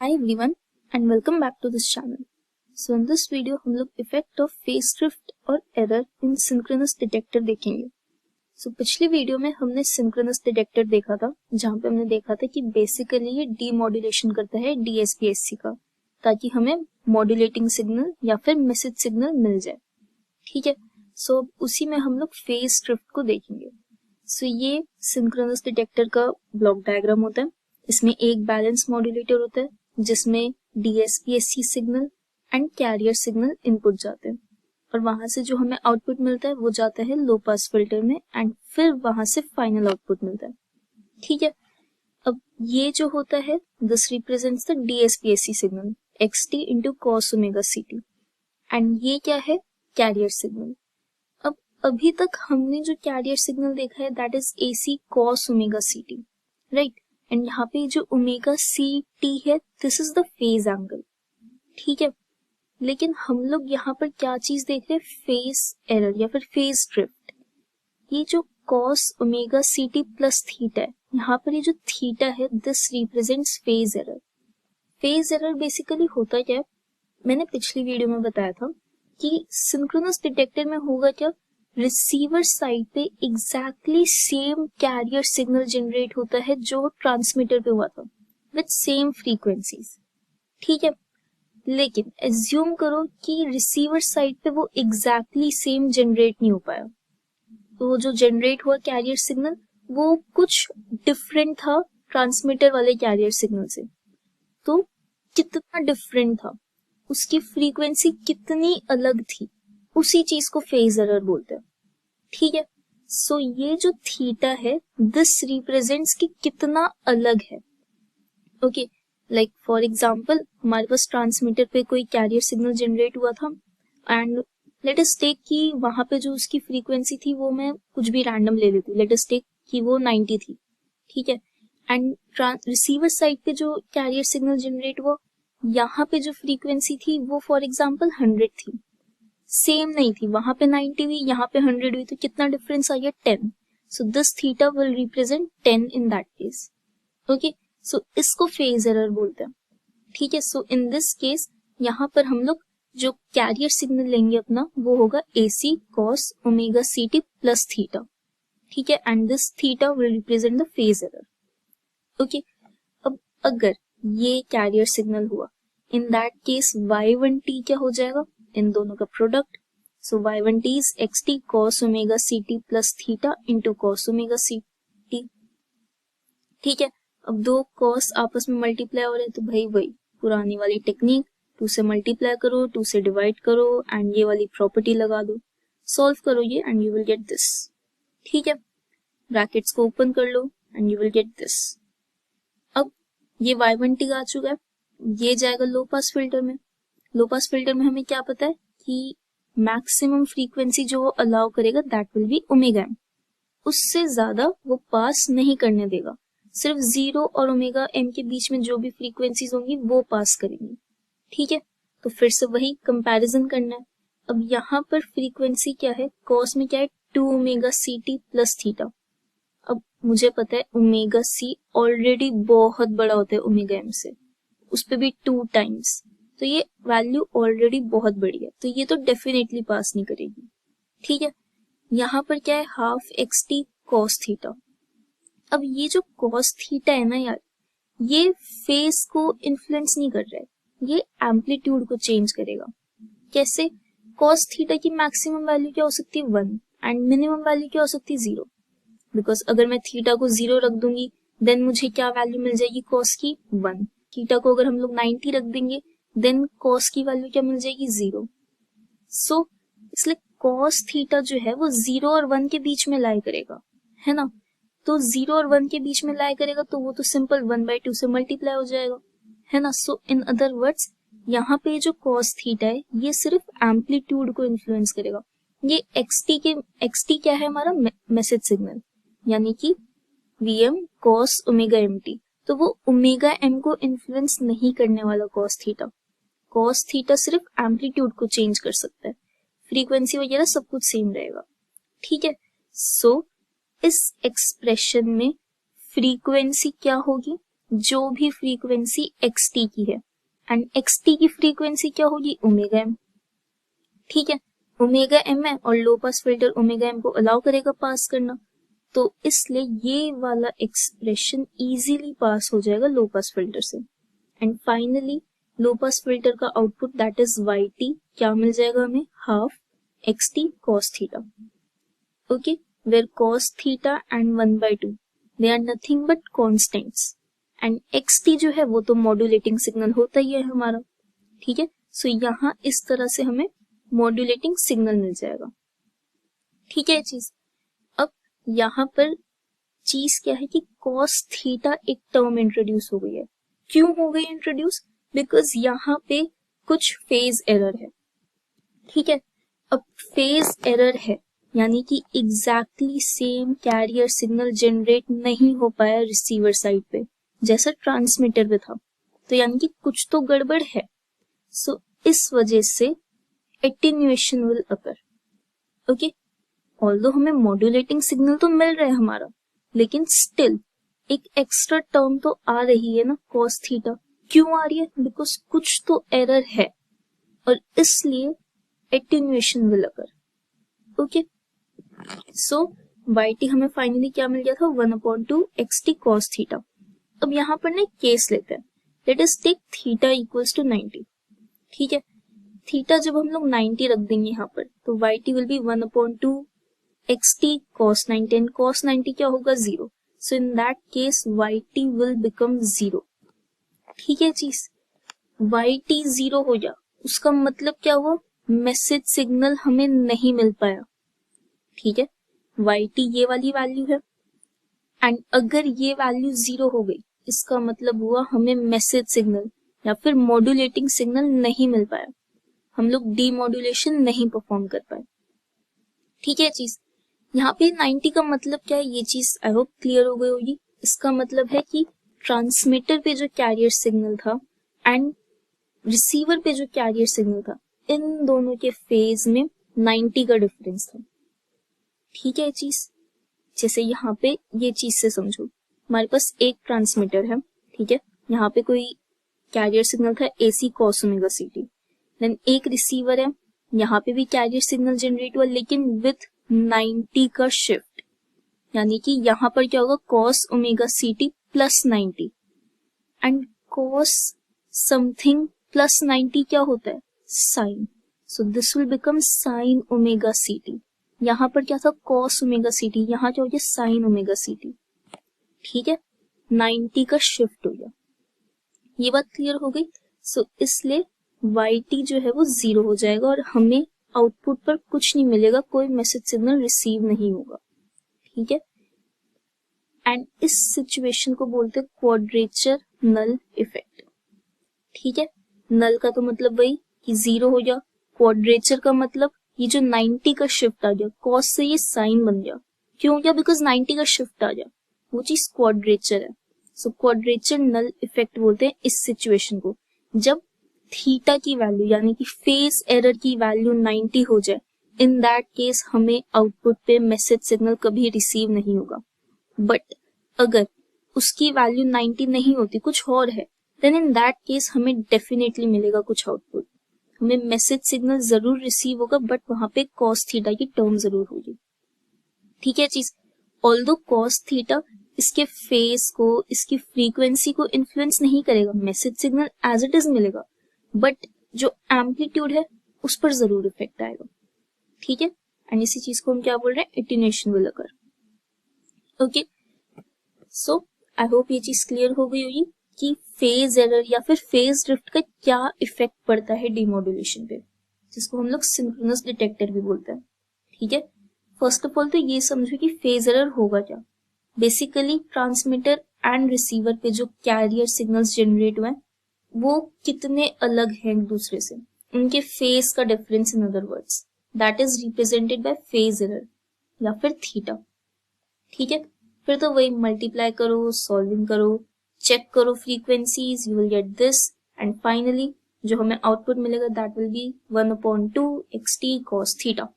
Hi everyone and welcome back to this channel. So in this video हम लोग effect of phase drift और error in synchronous detector देखेंगे. So पिछली video में हमने synchronous detector देखा था जहाँ पे हमने देखा था कि बेसिकली ये डीमॉड्यूलेशन करता है DSPSC का ताकि हमें मॉड्यूलेटिंग सिग्नल या फिर मैसेज सिग्नल मिल जाए. ठीक है, सो उसी में हम लोग फेज ड्रिफ्ट को देखेंगे. सो ये सिंक्रोनस डिटेक्टर का ब्लॉक डायग्राम होता है. इसमें एक बैलेंस मॉड्यूलेटर होता है जिसमें DSPSC signal and carrier signal input जाते हैं और वहां से जो हमें आउटपुट मिलता है वो जाता है लो पास फिल्टर में एंड फिर वहां से फाइनल आउटपुट मिलता है. ठीक है, अब ये जो होता है this represents the DSPSC signal xt into cos omega CT and ये क्या है कैरियर सिग्नल. अब अभी तक हमने जो कैरियर सिग्नल देखा है that is AC cos omega CT, right. And यहाँ पे जो ओमेगा CT है this is the phase angle. ठीक है, लेकिन हम लोग यहाँ पर क्या चीज देख रहे हैं, फेज एरर या फिर फेज ड्रिफ्ट. ये जो cos omega CT plus theta है, यहाँ पर ये जो थीटा है this represents phase error. Phase error basically होता क्या है, मैंने पिछली वीडियो में बताया था कि सिंक्रोनस डिटेक्टर में होगा क्या, रिसीवर साइड पे exactly same carrier signal generate होता है जो ट्रांसमीटर पे हुआ था विद सेम फ्रीक्वेंसीज. ठीक है, लेकिन एज्यूम करो कि रिसीवर साइड पे वो एग्जैक्टली सेम जनरेट नहीं हो पाया. तो वो जो जनरेट हुआ कैरियर सिग्नल वो कुछ डिफरेंट था ट्रांसमीटर वाले कैरियर सिग्नल से. तो कितना डिफरेंट था, उसकी फ्रीक्वेंसी कितनी अलग थी, उसी चीज को फेज एरर बोलते हैं. ठीक है, सो ये जो थीटा है दिस रिप्रेजेंट्स कि कितना अलग है. ओके, लाइक फॉर एग्जांपल हमारे पास ट्रांसमीटर पे कोई कैरियर सिग्नल जनरेट हुआ था एंड लेट अस टेक कि वहां पे जो उसकी फ्रीक्वेंसी थी वो मैं कुछ भी रैंडम ले लेती हूँ. लेट अस टेक कि वो 90 थी. ठीक है, एंड रिसीवर साइड पे जो कैरियर सिग्नल जनरेट हुआ यहाँ पे जो फ्रीक्वेंसी थी वो फॉर एग्जांपल 100 थी. सेम नहीं थी, वहां पे 90 हुई यहाँ पे 100 हुई, तो कितना डिफरेंस आ गया 10. So this theta will represent 10 in that case. Okay, so इसको फेज एरर बोलते हैं. ठीक है, सो इन दिस केस यहाँ पर हम लोग जो कैरियर सिग्नल लेंगे अपना वो होगा AC cos omega CT plus theta. ठीक है, and this theta will represent the phase error. Okay, अब अगर ये कैरियर सिग्नल हुआ इन दैट केस y1t क्या हो जाएगा, इन दोनों का product. So y1t is xt cos omega CT plus theta into cos omega CT. ठीक है, अब दो cos आपस में मल्टीप्लाई हो रहे हैं तो भाई वही पुरानी वाली टेक्निक, 2 से मल्टीप्लाई करो, 2 से डिवाइड करो एंड ये वाली प्रॉपर्टी लगा दो, सॉल्व करो ये and you will get this. ठीक है, ब्रैकेट्स को ओपन कर लो and you will get this. अब ये y1t आ चुका है, ये जाएगा लो पास फिल्टर में. लो पास फिल्टर में हमें क्या पता है कि मैक्सिमम फ्रीक्वेंसी जो वो अलाउ करेगा that will be omega M. उससे ज्यादा वो पास नहीं करने देगा, सिर्फ 0 और ओमेगा एम के बीच में जो भी फ्रीक्वेंसीज होंगी वो पास करेंगी. ठीक है, तो फिर से वही कंपैरिजन करना है. अब यहाँ पर फ्रीक्वेंसी क्या है, कॉस में क्या है 2 ओमेगा CT प्लस थीटा. अब मुझे पता है ओमेगा C ऑलरेडी बहुत बड़ा होता है ओमेगा एम से, उस पर भी 2 टाइम्स, तो ये वैल्यू ऑलरेडी बहुत बड़ी है, तो ये तो डेफिनेटली पास नहीं करेगी. ठीक है, यहाँ पर क्या है हाफ xt cos थीटा. अब ये जो cos थीटा है ना यार, ये फेस को इन्फ्लुएंस नहीं कर रहा है, ये एम्पलीट्यूड को चेंज करेगा. कैसे, cos थीटा की मैक्सिमम वैल्यू क्या हो सकती है 1 एंड मिनिमम वैल्यू क्या हो सकती है 0. बिकॉज अगर मैं थीटा को 0 रख दूंगी देन मुझे क्या वैल्यू मिल जाएगी cos की 1. थीटा को अगर हम लोग 90 रख देंगे देन cos की वैल्यू क्या मिल जाएगी 0. सो इसलिए cos थीटा जो है वो 0 और 1 के बीच में लाई करेगा, है ना. तो 0 और 1 के बीच में लाई करेगा तो वो तो सिंपल 1/2 से मल्टीप्लाई हो जाएगा, है ना. सो इन अदर वर्ड्स यहाँ पे जो cos थीटा है ये सिर्फ एम्पलीट्यूड को इन्फ्लुएंस करेगा. ये xt क्या है हमारा मैसेज सिग्नल, यानी कि Vm cos ओमेगा mt, तो वो ओमेगा m को इन्फ्लुएंस नहीं करने वाला cos थीटा. cos थीटा सिर्फ एम्पलीट्यूड को चेंज कर सकता है, फ्रीक्वेंसी वगैरह सब कुछ सेम रहेगा. ठीक है, सो इस एक्सप्रेशन में फ्रीक्वेंसी क्या होगी, जो भी फ्रीक्वेंसी एक्स टी की है, एंड एक्स टी की फ्रीक्वेंसी क्या होगी, ओमेगा एम। ठीक है, ओमेगा एम है और लो पास फिल्टर ओमेगा एम को अलाउ करेगा पास करना, तो इसलिए ये वाला एक्सप्रेशन इजीली पास हो जाएगा लो पास फिल्टर से। And finally low pass filter का output that is Y T, क्या मिल जाएगा हमें, half X T cos theta. Okay, where cos theta and 1/2 they are nothing but constants, and X T जो है वो तो मॉड्यूलेटिंग सिग्नल होता ही है हमारा। ठीक है, सो यहाँ इस तरह से हमें मॉड्यूलेटिंग सिग्नल मिल जाएगा। ठीक है चीज, अब यहाँ पर चीज क्या है कि कॉस थीटा एक टर्म इंट्रोड्यूस हो गई है। क्यों हो गई इंट्रोड्यूस, बिकॉज यहाँ पे कुछ फेज एरर है। ठीक है, अब फेज एरर है यानी कि exactly same carrier signal generate नहीं हो पाया रिसीवर साइड पे जैसा ट्रांसमीटर पे था, तो यानी कि कुछ तो गड़बड़ है। सो इस वजह से attenuation will occur. Okay, although हमें मॉड्यूलेटिंग सिग्नल तो मिल रहा है हमारा, लेकिन स्टिल एक एक्स्ट्रा टर्म तो आ रही है ना कॉस थीटा। क्यों आ रही है, बिकॉज कुछ तो एरर है और इसलिए attenuation will occur. Okay, so why हमें फाइनली क्या मिल गया था, 1/2 एक्स टी कॉस थीटा। अब यहाँ पर ना केस लेते हैं, let us take theta equals to 90। ठीक है, थीटा जब हम लोग 90 रख देंगे यहाँ पर, तो Y T will be 1/2 X T cos 90, and cos 90 क्या होगा, 0। So in that case Y T will become 0। ठीक है चीज, वाई टी 0 हो गया, उसका मतलब क्या हुआ, मैसेज सिग्नल हमें नहीं मिल पाया। ठीक है, वाई टी ये वाली वैल्यू है, एंड अगर ये वैल्यू 0 हो गई इसका मतलब हुआ हमें मैसेज सिग्नल या फिर मॉड्यूलेटिंग सिग्नल नहीं मिल पाया, हम लोग डीमॉड्यूलेशन नहीं परफॉर्म कर पाए। ठीक है चीज, यहाँ पे 90 का मतलब क्या है, ये चीज आई होप क्लियर हो गई होगी। इसका मतलब है कि ट्रांसमीटर पे जो कैरियर सिग्नल था एंड रिसीवर पे जो कैरियर सिग्नल था, इन दोनों के फेज में 90 का डिफरेंस था। ठीक है चीज, जैसे यहाँ पे ये चीज से समझो, हमारे पास एक ट्रांसमीटर है। ठीक है, यहाँ पे कोई कैरियर सिग्नल था AC cos omega C T, then एक रिसीवर है, यहाँ पे भी कैरियर सिग्नल जनरेट हुआ लेकिन विथ 90 का शिफ्ट, यानी कि यहाँ पर क्या होगा, cos omega C T plus 90, and cos something plus 90 क्या होता है, sine. So this will become sine omega C T. यहाँ पर क्या था, कॉस ओमेगा सी टी, यहाँ क्या हो गया, साइन ओमेगा सी टी। ठीक है, 90 का शिफ्ट हो गया, ये बात क्लियर हो गई। सो इसलिए वाई टी जो है वो 0 हो जाएगा और हमें आउटपुट पर कुछ नहीं मिलेगा, कोई मैसेज सिग्नल रिसीव नहीं होगा। ठीक है, एंड इस सिचुएशन को बोलते हैं क्वाड्रेचर नल इफेक्ट। ठीक है, नल का तो मतलब वही कि 0 हो गया, क्वाड्रेचर का मतलब ये जो 90 का शिफ्ट आ गया, कॉस से ये साइन बन गया। क्यों हो गया, बिकॉज 90 का शिफ्ट आ गया, वो चीज क्वाड्रेचर है। सो क्वाड्रेचर नल इफेक्ट बोलते हैं इस सिचुएशन को, जब थीटा की वैल्यू यानी कि फेज एरर की वैल्यू 90 हो जाए, इन दैट केस हमें आउटपुट पे मैसेज सिग्नल कभी रिसीव नहीं होगा। बट अगर उसकी वैल्यू 90 नहीं होती, कुछ और है, देन इन दैट केस हमें डेफिनेटली मिलेगा कुछ आउटपुट, हमें मैसेज सिग्नल जरूर रिसीव होगा, बट वहां पे कॉस थीटा की टर्म जरूर होगी। ठीक है चीज, ऑल्दो कॉस थीटा इसके फेस को, इसकी फ्रीक्वेंसी को इन्फ्लुएंस नहीं करेगा, message signal as it is मिलेगा, बट जो एम्पलीट्यूड है उस पर जरूर इफेक्ट आएगा। ठीक है, एंड इसी चीज को हम क्या बोल रहे हैं, attenuation will occur. Okay, so I hope ये चीज क्लियर हो गई होगी कि फेज एरर या फिर फेज ड्रिफ्ट का क्या इफेक्ट पड़ता है डीमॉड्यूलेशन पे, जिसको हम लोग सिंक्रोनस डिटेक्टर भी बोलते हैं। ठीक है, फर्स्ट ऑफ ऑल तो ये समझो कि फेज एरर होगा क्या। बेसिकली ट्रांसमीटर एंड रिसीवर पे जो कैरियर सिग्नल्स जनरेट हुए वो कितने अलग हैं एक दूसरे से, उनके फेज का difference, in other words that is represented by phase error या फिर थीटा। ठीक है, फिर तो वही मल्टीप्लाई करो, सॉल्विंग करो, चेक करो frequencies, you will get this, and finally जो हमें आउटपुट मिलेगा that will be 1/2 X T cos theta,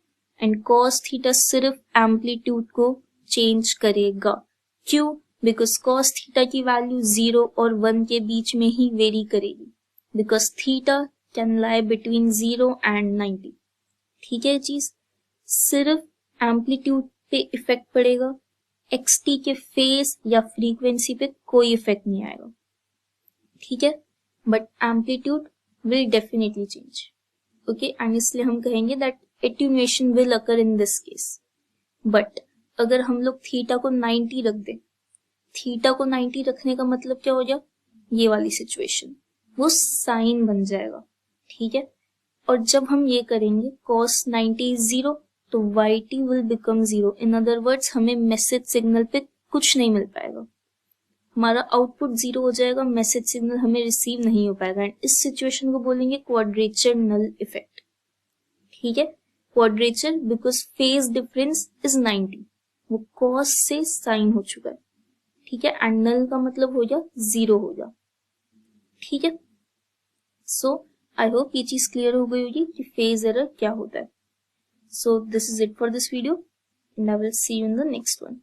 and cos theta सिर्फ एम्पलीट्यूड को चेंज करेगा। क्यों, बिकॉज कॉस थीटा की वैल्यू 0 और 1 के बीच में ही वेरी करेगी, because theta can lie between 0 and 90। ठीक है चीज, सिर्फ एम्पलीट्यूड पे इफेक्ट पड़ेगा, एक्सटी के फेज या फ्रीक्वेंसी पे कोई इफेक्ट नहीं आएगा। ठीक है, but amplitude will definitely change. Okay, and इसलिए हम कहेंगे that attenuation will occur in this case. But अगर हम लोग थीटा को 90 रख दें, थीटा को 90 रखने का मतलब क्या हो गया, ये वाली सिचुएशन, वो साइन बन जाएगा। ठीक है, और जब हम ये करेंगे cos 90 is 0 तो yt will become 0। In other words हमें मैसेज सिग्नल पे कुछ नहीं मिल पाएगा, हमारा आउटपुट 0 हो जाएगा, मैसेज सिग्नल हमें रिसीव नहीं हो पाएगा। एंड इस सिचुएशन को बोलेंगे क्वाड्रेचर नल इफेक्ट। ठीक है, quadrature because phase difference is 90, वो cos से साइन हो चुका है। ठीक है, एंड नल का मतलब हो गया 0 हो गया। ठीक है, सो आई होप ये चीज क्लियर हो गई होगी कि फेज एरर क्या होता है। So this is it for this video and I will see you in the next one.